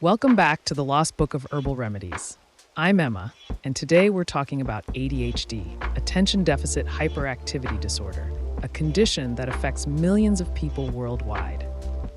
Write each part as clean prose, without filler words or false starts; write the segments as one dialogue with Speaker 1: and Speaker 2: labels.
Speaker 1: Welcome back to the Lost Book of Herbal Remedies. I'm Emma, and today we're talking about ADHD, Attention Deficit Hyperactivity Disorder, a condition that affects millions of people worldwide.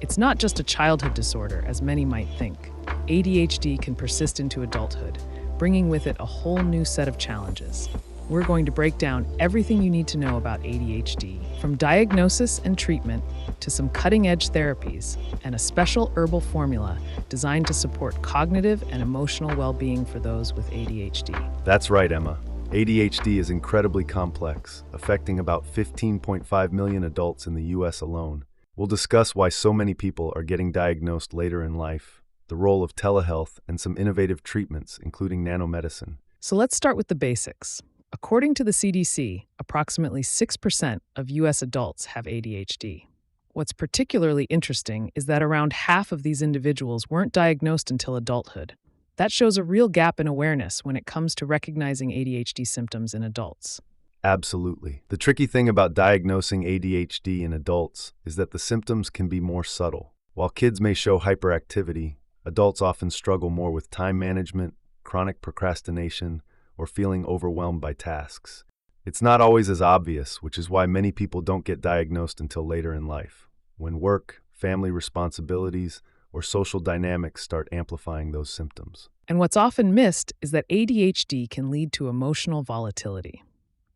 Speaker 1: It's not just a childhood disorder, as many might think. ADHD can persist into adulthood, bringing with it a whole new set of challenges. We're going to break down everything you need to know about ADHD, from diagnosis and treatment to some cutting-edge therapies and a special herbal formula designed to support cognitive and emotional well-being for those with ADHD.
Speaker 2: That's right, Emma. ADHD is incredibly complex, affecting about 15.5 million adults in the U.S. alone. We'll discuss why so many people are getting diagnosed later in life, the role of telehealth, and some innovative treatments, including nanomedicine.
Speaker 1: So let's start with the basics. According to the CDC, approximately 6% of U.S. adults have ADHD. What's particularly interesting is that around half of these individuals weren't diagnosed until adulthood. That shows a real gap in awareness when it comes to recognizing ADHD symptoms in adults.
Speaker 2: Absolutely. The tricky thing about diagnosing ADHD in adults is that the symptoms can be more subtle. While kids may show hyperactivity, adults often struggle more with time management, chronic procrastination, or feeling overwhelmed by tasks. It's not always as obvious, which is why many people don't get diagnosed until later in life, when work, family responsibilities, or social dynamics start amplifying those symptoms.
Speaker 1: And what's often missed is that ADHD can lead to emotional volatility.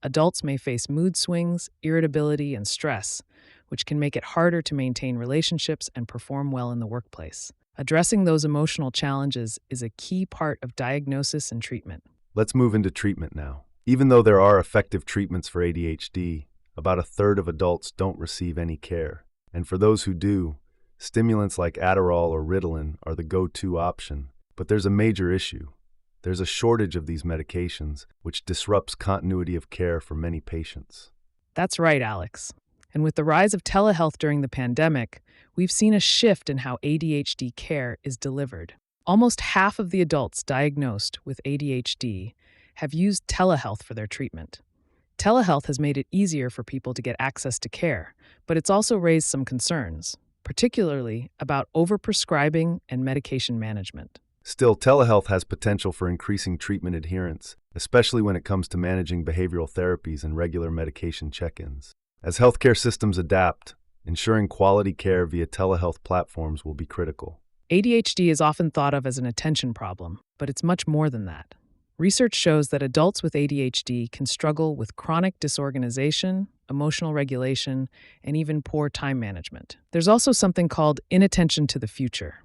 Speaker 1: Adults may face mood swings, irritability, and stress, which can make it harder to maintain relationships and perform well in the workplace. Addressing those emotional challenges is a key part of diagnosis and treatment.
Speaker 2: Let's move into treatment now. Even though there are effective treatments for ADHD, about a third of adults don't receive any care. And for those who do, stimulants like Adderall or Ritalin are the go-to option. But there's a major issue. There's a shortage of these medications, which disrupts continuity of care for many patients.
Speaker 1: That's right, Alex. And with the rise of telehealth during the pandemic, we've seen a shift in how ADHD care is delivered. Almost half of the adults diagnosed with ADHD have used telehealth for their treatment. Telehealth has made it easier for people to get access to care, but it's also raised some concerns, particularly about overprescribing and medication management.
Speaker 2: Still, telehealth has potential for increasing treatment adherence, especially when it comes to managing behavioral therapies and regular medication check-ins. As healthcare systems adapt, ensuring quality care via telehealth platforms will be critical.
Speaker 1: ADHD is often thought of as an attention problem, but it's much more than that. Research shows that adults with ADHD can struggle with chronic disorganization, emotional regulation, and even poor time management. There's also something called inattention to the future,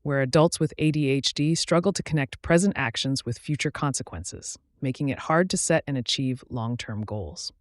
Speaker 1: where adults with ADHD struggle to connect present actions with future consequences, making it hard to set and achieve long-term goals.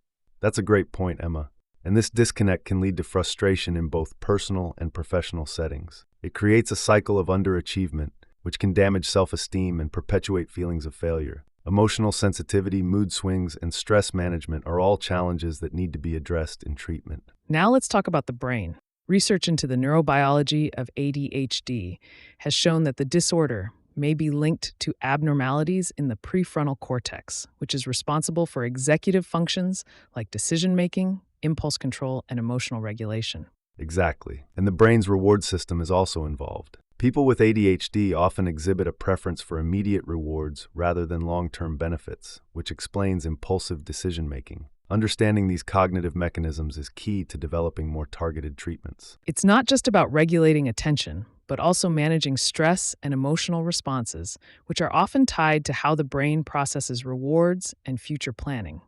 Speaker 2: That's a great point, Emma. And this disconnect can lead to frustration in both personal and professional settings. It creates a cycle of underachievement, which can damage self-esteem and perpetuate feelings of failure. Emotional sensitivity, mood swings, and stress management are all challenges that need to be addressed in treatment.
Speaker 1: Now let's talk about the brain. Research into the neurobiology of ADHD has shown that the disorder may be linked to abnormalities in the prefrontal cortex, which is responsible for executive functions like decision-making, impulse control, and emotional regulation.
Speaker 2: Exactly. And the brain's reward system is also involved. People with ADHD often exhibit a preference for immediate rewards rather than long-term benefits, which explains impulsive decision-making. Understanding these cognitive mechanisms is key to developing more targeted treatments.
Speaker 1: It's not just about regulating attention, but also managing stress and emotional responses, which are often tied to how the brain processes rewards and future planning.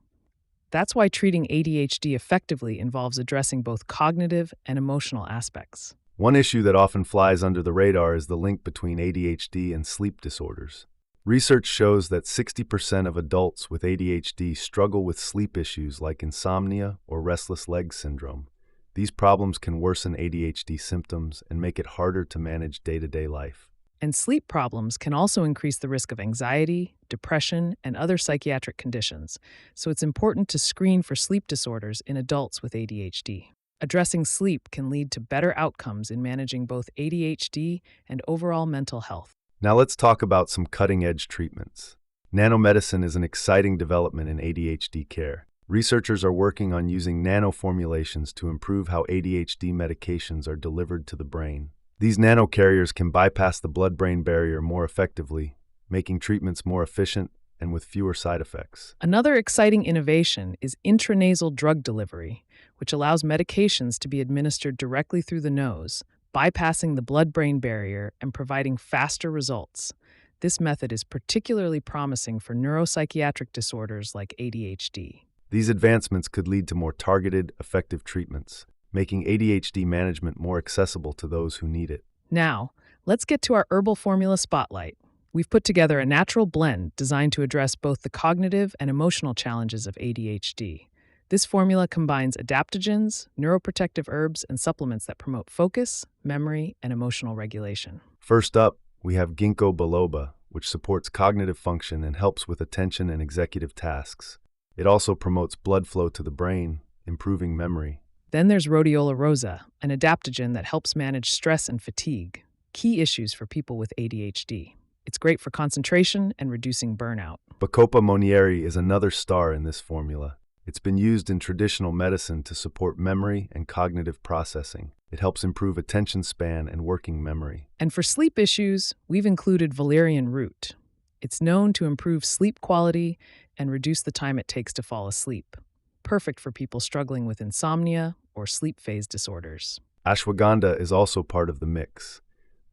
Speaker 1: That's why treating ADHD effectively involves addressing both cognitive and emotional aspects.
Speaker 2: One issue that often flies under the radar is the link between ADHD and sleep disorders. Research shows that 60% of adults with ADHD struggle with sleep issues like insomnia or restless leg syndrome. These problems can worsen ADHD symptoms and make it harder to manage day-to-day life.
Speaker 1: And sleep problems can also increase the risk of anxiety, depression, and other psychiatric conditions, so it's important to screen for sleep disorders in adults with ADHD. Addressing sleep can lead to better outcomes in managing both ADHD and overall mental health.
Speaker 2: Now let's talk about some cutting-edge treatments. Nanomedicine is an exciting development in ADHD care. Researchers are working on using nanoformulations to improve how ADHD medications are delivered to the brain. These nanocarriers can bypass the blood-brain barrier more effectively, making treatments more efficient and with fewer side effects.
Speaker 1: Another exciting innovation is intranasal drug delivery, which allows medications to be administered directly through the nose, bypassing the blood-brain barrier and providing faster results. This method is particularly promising for neuropsychiatric disorders like ADHD.
Speaker 2: These advancements could lead to more targeted, effective treatments, making ADHD management more accessible to those who need it.
Speaker 1: Now, let's get to our herbal formula spotlight. We've put together a natural blend designed to address both the cognitive and emotional challenges of ADHD. This formula combines adaptogens, neuroprotective herbs, and supplements that promote focus, memory, and emotional regulation.
Speaker 2: First up, we have ginkgo biloba, which supports cognitive function and helps with attention and executive tasks. It also promotes blood flow to the brain, improving memory.
Speaker 1: Then there's rhodiola rosa, an adaptogen that helps manage stress and fatigue, key issues for people with ADHD. It's great for concentration and reducing burnout.
Speaker 2: Bacopa monnieri is another star in this formula. It's been used in traditional medicine to support memory and cognitive processing. It helps improve attention span and working memory.
Speaker 1: And for sleep issues, we've included valerian root. It's known to improve sleep quality and reduce the time it takes to fall asleep. Perfect for people struggling with insomnia or sleep phase disorders.
Speaker 2: Ashwagandha is also part of the mix.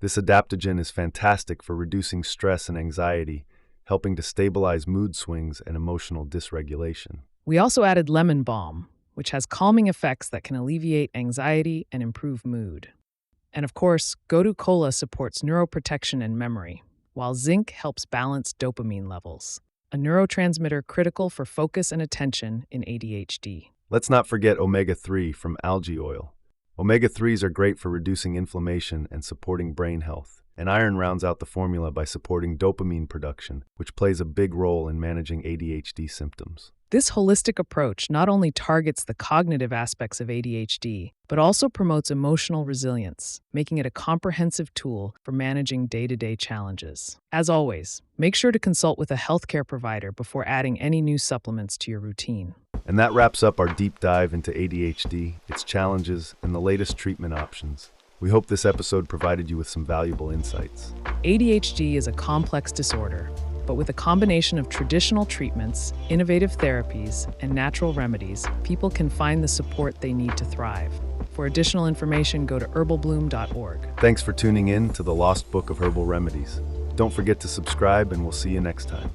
Speaker 2: This adaptogen is fantastic for reducing stress and anxiety, helping to stabilize mood swings and emotional dysregulation.
Speaker 1: We also added lemon balm, which has calming effects that can alleviate anxiety and improve mood. And of course, Gotu kola supports neuroprotection and memory, while zinc helps balance dopamine levels, a neurotransmitter critical for focus and attention in ADHD.
Speaker 2: Let's not forget omega-3 from algae oil. Omega-3s are great for reducing inflammation and supporting brain health. And iron rounds out the formula by supporting dopamine production, which plays a big role in managing ADHD symptoms.
Speaker 1: This holistic approach not only targets the cognitive aspects of ADHD, but also promotes emotional resilience, making it a comprehensive tool for managing day-to-day challenges. As always, make sure to consult with a healthcare provider before adding any new supplements to your routine.
Speaker 2: And that wraps up our deep dive into ADHD, its challenges, and the latest treatment options. We hope this episode provided you with some valuable insights.
Speaker 1: ADHD is a complex disorder, but with a combination of traditional treatments, innovative therapies, and natural remedies, people can find the support they need to thrive. For additional information, go to herbalbloom.org.
Speaker 2: Thanks for tuning in to the Lost Book of Herbal Remedies. Don't forget to subscribe, and we'll see you next time.